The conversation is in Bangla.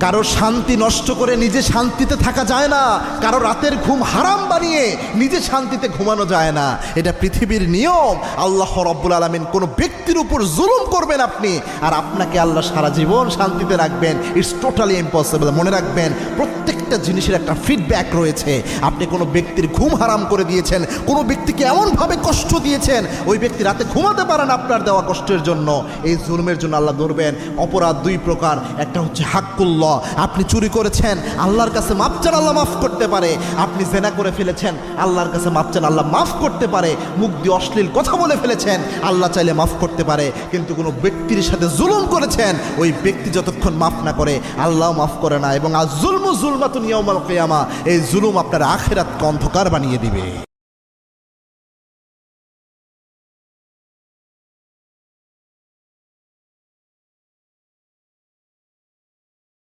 কারো শান্তি নষ্ট করে নিজে শান্তিতে থাকা যায় না, কারো রাতের ঘুম হারাম বানিয়ে নিজে শান্তিতে ঘুমানো যায় না। এটা পৃথিবীর নিয়ম। আল্লাহ রাব্বুল আলামিন কোনো ব্যক্তির উপর জুলুম করবেন আপনি, আর আপনাকে আল্লাহ সারা জীবন শান্তিতে রাখবেন, ইটস টোটালি ইম্পসিবল। মনে রাখবেন, প্রত্যেকটা জিনিসের একটা ফিডব্যাক রয়েছে। আপনি কোনো ব্যক্তির ঘুম হারাম করে দিয়েছেন, কোনো ব্যক্তিকে এমনভাবে কষ্ট দিয়েছেন, ওই ব্যক্তি রাতে ঘুমাতে পারে না আপনার দেওয়া কষ্টের জন্য। এই জুলুমের জন্য আল্লাহ ধরবেন। অপরাধ দুই প্রকার, একটা হচ্ছে হাক্কুল্লাহ, আপনি চুরি করেছেন, আল্লাহর কাছে মাপ চান, আল্লাহ মাফ করতে পারে। আপনি জেনা করে ফেলেছেন, আল্লাহর কাছে মাপ চান, আল্লাহ মাফ করতে পারে। মুখ দিয়ে অশ্লীল কথা বলে ফেলেছেন, আল্লাহ চাইলে মাফ করতে পারে। কিন্তু কোনো ব্যক্তির সাথে জুলুম করেছেন, ওই ব্যক্তি যতক্ষণ মাফ না করে আল্লাহ মাফ করে না। এবং আজ জুলমু জুলমাতুন ইয়াউমাল কিয়ামা, এই জুলুম আপনার আখিরাতকে অন্ধকার বানিয়ে দিবে।